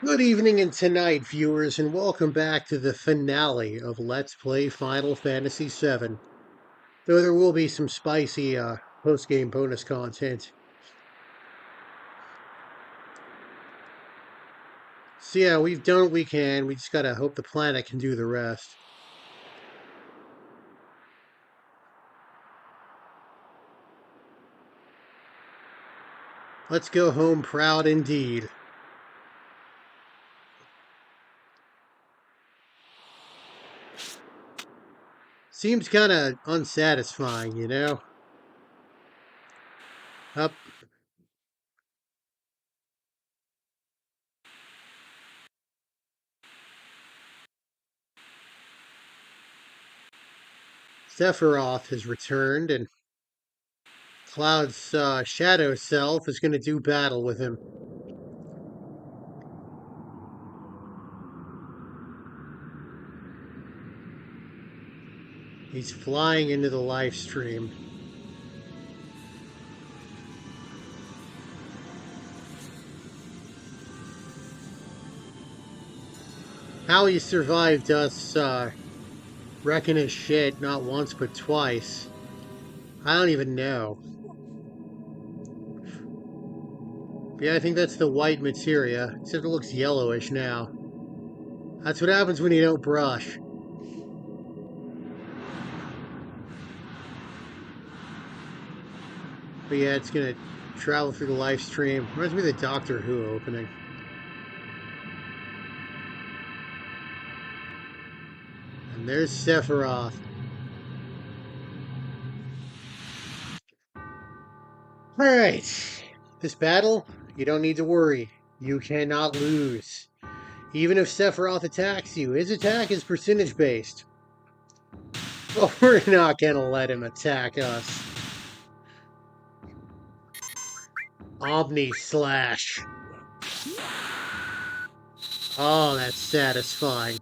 Good evening and tonight, viewers, and welcome back to the finale of Let's Play Final Fantasy VII. Though there will be some spicy post-game bonus content. So yeah, we've done what we can. We just gotta hope the planet can do the rest. Let's go home proud indeed. Seems kinda unsatisfying, you know? Up. Sephiroth has returned, and Cloud's shadow self is gonna do battle with him. He's flying into the live stream. How he survived us wrecking his shit not once but twice. I don't even know. Yeah, I think that's the white materia, except it looks yellowish now. That's what happens when you don't brush. But yeah, it's gonna travel through the live stream. Reminds me of the Doctor Who opening. And there's Sephiroth. Alright. This battle, you don't need to worry. You cannot lose. Even if Sephiroth attacks you, his attack is percentage based. But we're not gonna let him attack us. Omni Slash. Oh, that's satisfying.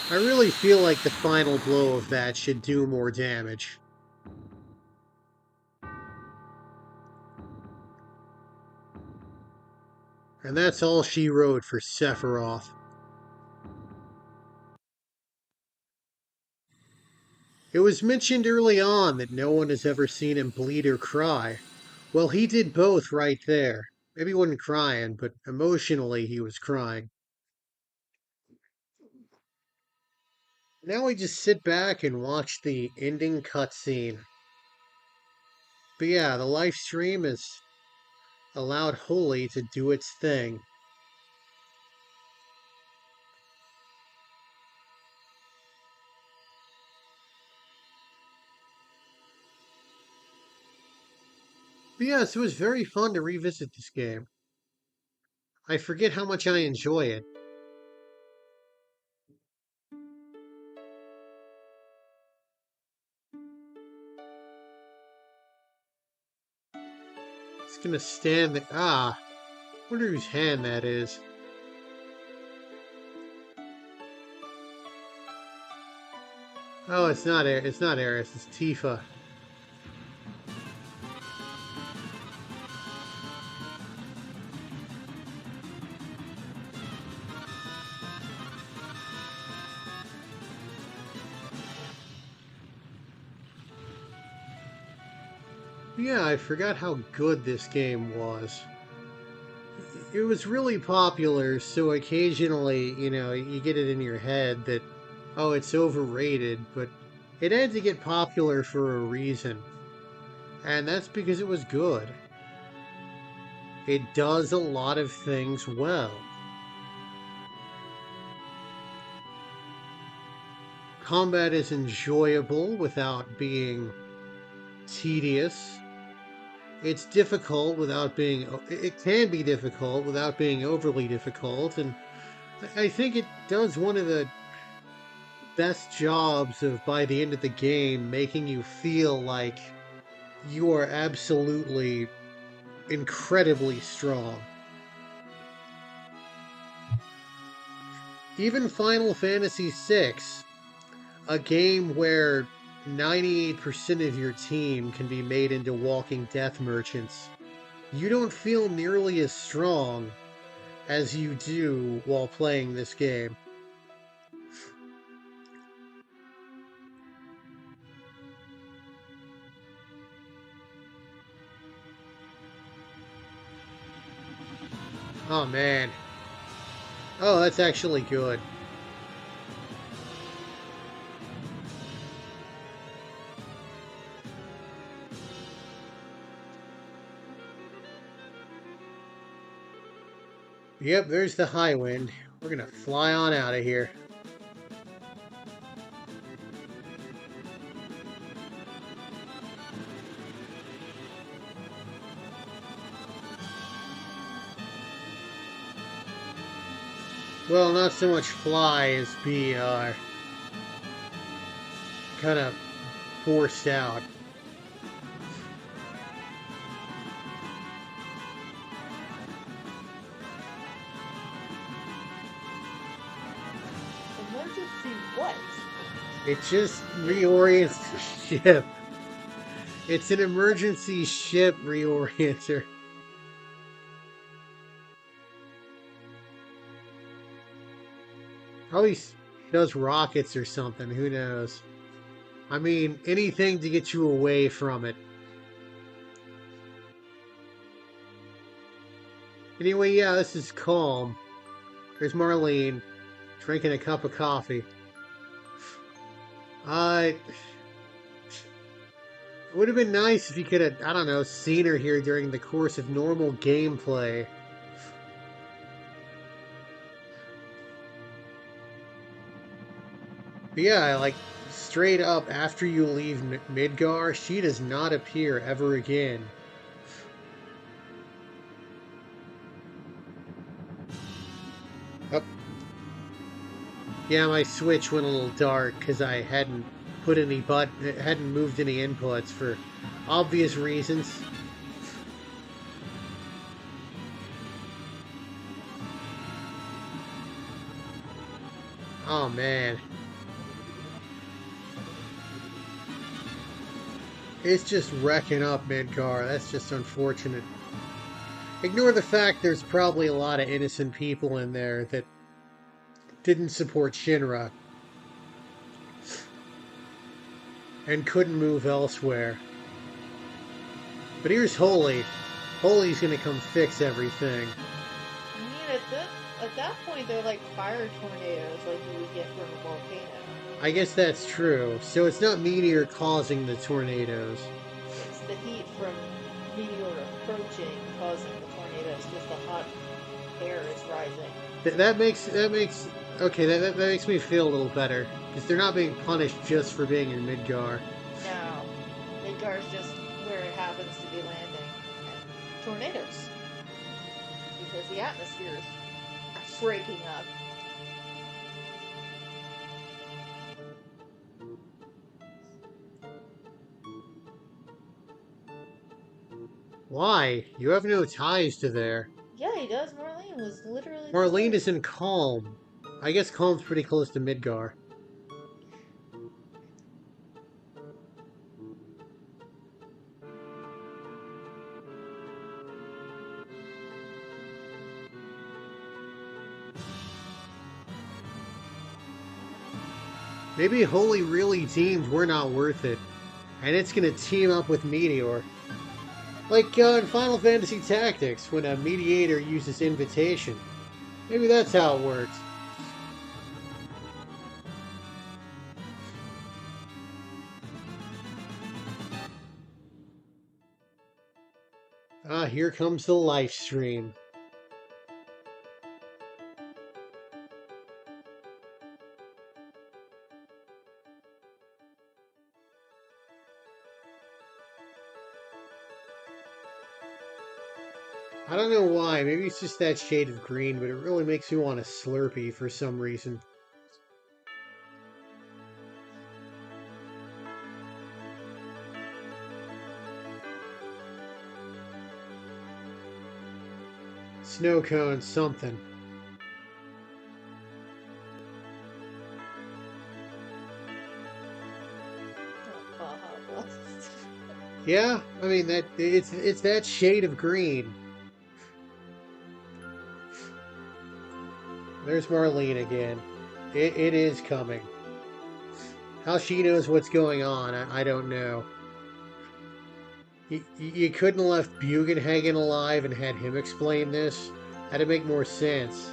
I really feel like the final blow of that should do more damage. And that's all she wrote for Sephiroth. It was mentioned early on that no one has ever seen him bleed or cry. Well, he did both right there. Maybe he wasn't crying, but emotionally he was crying. Now we just sit back and watch the ending cutscene. But yeah, the live stream has allowed Holy to do its thing. But yes, it was very fun to revisit this game. I forget how much I enjoy it. It's gonna stand there. Ah, wonder whose hand that is. Oh, it's not Air. It's not Eris. It's Tifa. Yeah, I forgot how good this game was. It was really popular, so occasionally, you get it in your head that, oh, it's overrated, but it had to get popular for a reason. And that's because it was good. It does a lot of things well. Combat is enjoyable without being tedious. It's difficult without being. It can be difficult without being overly difficult, and I think it does one of the best jobs of, by the end of the game, making you feel like you are absolutely incredibly strong. even Final Fantasy VI, a game where 98% of your team can be made into walking death merchants, you don't feel nearly as strong as you do while playing this game. Oh man. Oh, that's actually good. Yep, there's the high wind. We're gonna fly on out of here. Well, not so much fly as be kind of forced out. Emergency what? It just reorients the ship. It's an emergency ship reorienter. Probably does rockets or something. Who knows? I mean, anything to get you away from it. Anyway, yeah, this is calm. There's Marlene drinking a cup of coffee. It would have been nice if you could have, I don't know, seen her here during the course of normal gameplay. But yeah, like, straight up, after you leave Midgar, she does not appear ever again. Oh. Yeah, my Switch went a little dark because I hadn't hadn't moved any inputs for obvious reasons. Oh man. It's just wrecking up Midgar. That's just unfortunate. Ignore the fact there's probably a lot of innocent people in there that didn't support Shinra and couldn't move elsewhere. But here's Holy. Holy's gonna come fix everything. I mean, at that point, they're like fire tornadoes, like you would get from a volcano. I guess that's true. So it's not Meteor causing the tornadoes. It's the heat from meteor approaching causing the tornadoes because the hot air is rising. That makes okay. That makes me feel a little better because they're not being punished just for being in Midgar. No, Midgar is just where it happens to be landing. And tornadoes. Because the atmosphere is breaking up. Why? You have no ties to there. Yeah, he does. Marlene was literally Marlene just is in Calm. I guess Calm's pretty close to Midgar. Maybe Holy really deemed we're not worth it, and it's gonna team up with Meteor. Like in Final Fantasy Tactics, when a mediator uses invitation. Maybe that's how it works. Ah, here comes the live stream. I don't know why, maybe it's just that shade of green, but it really makes me want a Slurpee for some reason. Snow cone, something. Yeah, I mean that it's that shade of green. There's Marlene again. It is coming. How she knows what's going on, I don't know. You couldn't have left Bugan hanging alive and had him explain this. That'd make more sense.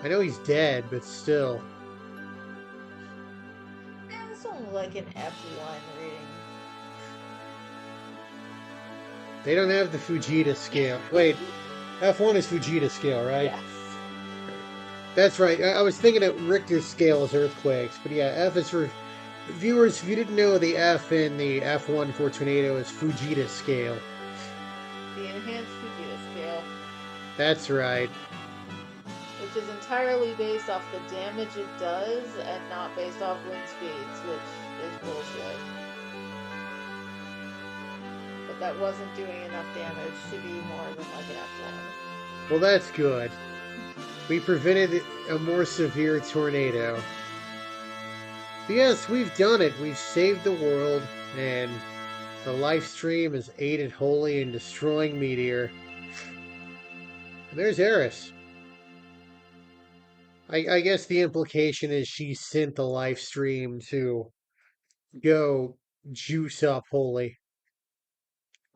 I know he's dead, but still. It's only like an F1 rating. They don't have the Fujita scale. Wait, F1 is Fujita scale, right? Yes. That's right. I was thinking of Richter's scale as earthquakes, but yeah, F is for viewers. If you didn't know, the F in the F1 for tornado is Fujita scale. The enhanced Fujita scale, That's right. which is entirely based off the damage it does and not based off wind speeds, which is bullshit. But that wasn't doing enough damage to be more than like an F1. Well, that's good. We prevented a more severe tornado. But yes, we've done it. We've saved the world, and the live stream has aided wholly in destroying Meteor. And there's Eris. I guess the implication is she sent the live stream to go juice up Holy.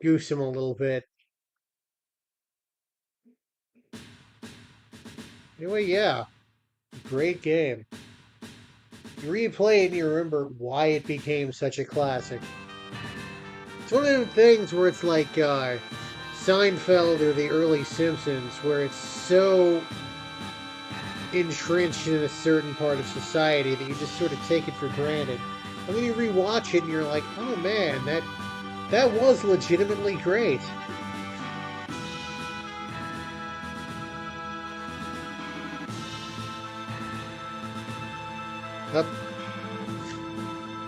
Goose him a little bit. Anyway, yeah. Great game. You replay it and you remember why it became such a classic. It's one of those things where it's like Seinfeld or the early Simpsons, where it's so entrenched in a certain part of society that you just sort of take it for granted. And then you rewatch it and you're like, oh man, that was legitimately great. Up.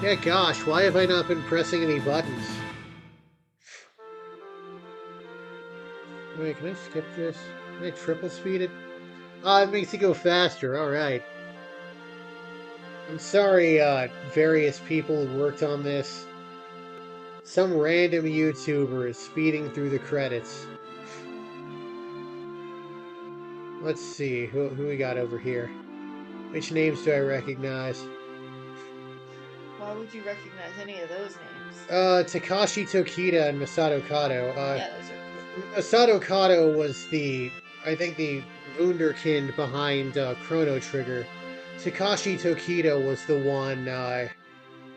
Yeah, gosh, why have I not been pressing any buttons? Wait, can I skip this? Can I triple speed it? Ah, it makes it go faster, alright. I'm sorry, various people who worked on this. Some random YouTuber is speeding through the credits. Let's see, who we got over here? Which names do I recognize? Why would you recognize any of those names? Takashi Tokita and Masato Kato. Yeah, those are cool. Masato Kato was I think the wunderkind behind Chrono Trigger. Takashi Tokita was the one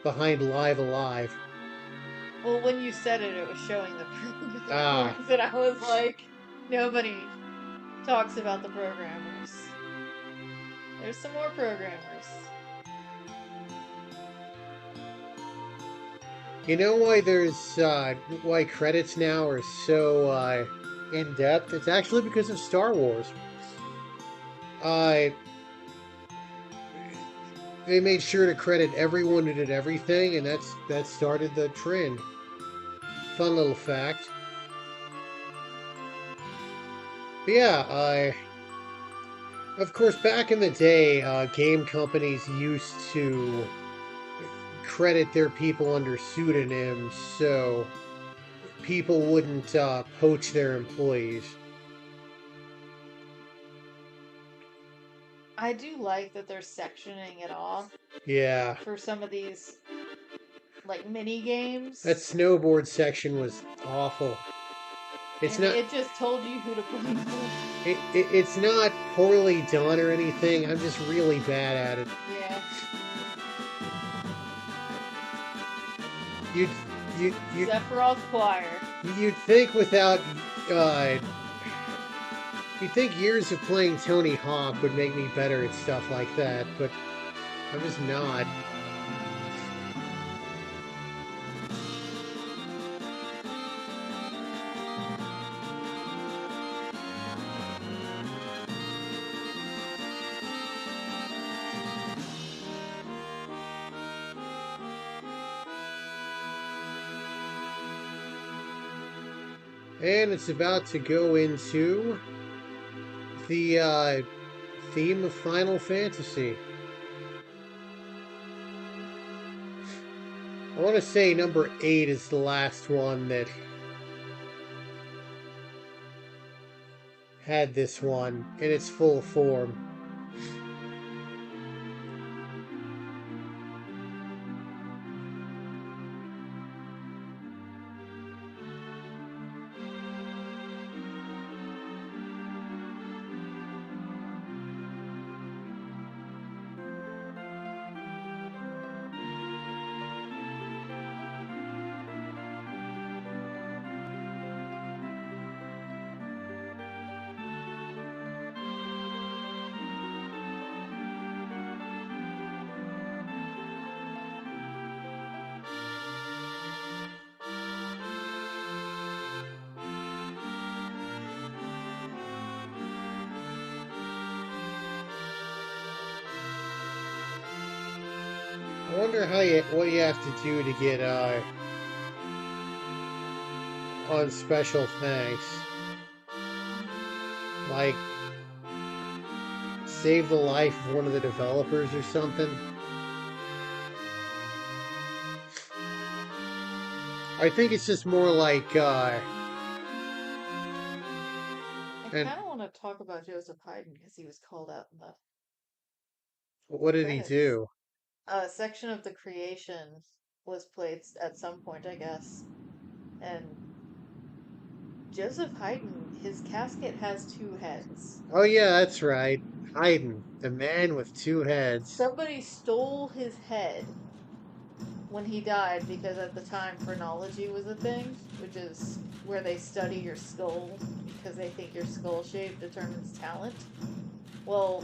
behind Live Alive. Well, when you said it, it was showing the programmers, Ah, and I was like, nobody talks about the programmers. There's some more programmers. you know why why credits now are so in depth? It's actually because of Star Wars. Uh, they made sure to credit everyone who did everything, and that started the trend. Fun little fact. But yeah, of course, back in the day, game companies used to credit their people under pseudonyms so people wouldn't poach their employees. I do like that they're sectioning it off Yeah, for some of these like mini games. that snowboard section was awful. It's And not. it just told you who to blame for. It's not poorly done or anything. I'm just really bad at it. Yeah. You you Sephiroth's choir. you'd think without you'd think years of playing Tony Hawk would make me better at stuff like that, but I'm just not. And it's about to go into the theme of Final Fantasy. I want to say number 8 is the last one that had this one in its full form. I wonder what you have to do to get on special thanks. Like save the life of one of the developers or something. I think it's just more like I and kind of want to talk about Joseph Haydn because he was called out in the what did he credits. do? A section of the creation was played at some point, I guess. And Joseph Haydn, his casket has two heads. Oh yeah, that's right. Haydn, the man with two heads. Somebody stole his head when he died because at the time phrenology was a thing, which is where they study your skull because they think your skull shape determines talent. Well,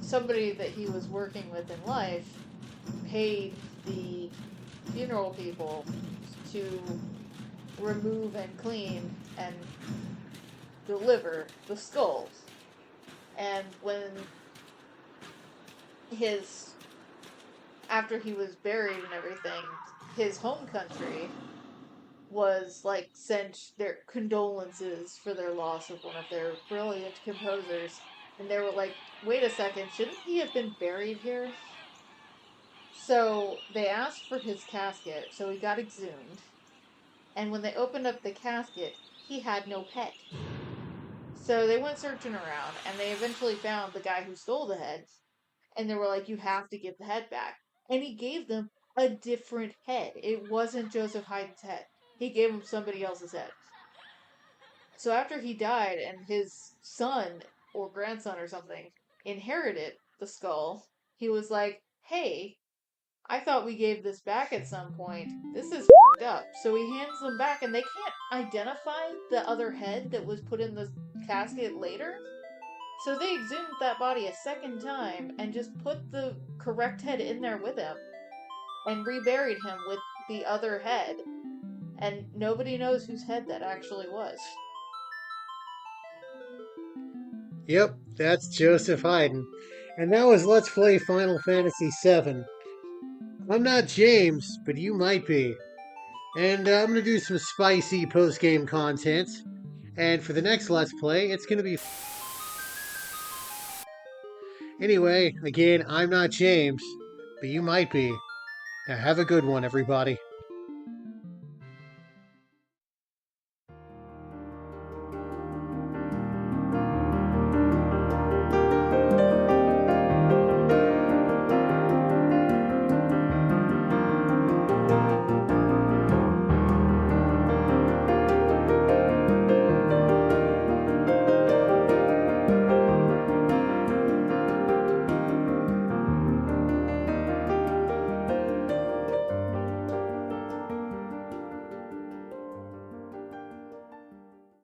somebody that he was working with in life paid the funeral people to remove and clean and deliver the skulls. And when his, after he was buried and everything, his home country was like sent their condolences for their loss of one of their brilliant composers. And they were like, wait a second, shouldn't he have been buried here? So they asked for his casket, so he got exhumed. And when they opened up the casket, he had no head. So they went searching around and they eventually found the guy who stole the head. And they were like, you have to give the head back. And he gave them a different head. It wasn't Joseph Haydn's head. He gave them somebody else's head. So after he died and his son or grandson or something inherited the skull, he was like, hey, I thought we gave this back at some point. This is up. So he hands them back, and they can't identify the other head that was put in the casket later. So they exhumed that body a second time and just put the correct head in there with him and reburied him with the other head. And nobody knows whose head that actually was. Yep, that's Joseph Haydn. And that was Let's Play Final Fantasy VII. I'm not James, but you might be. And I'm going to do some spicy post-game content. And for the next Let's Play, it's going to be... Anyway, again, I'm not James, but you might be. Now have a good one, everybody.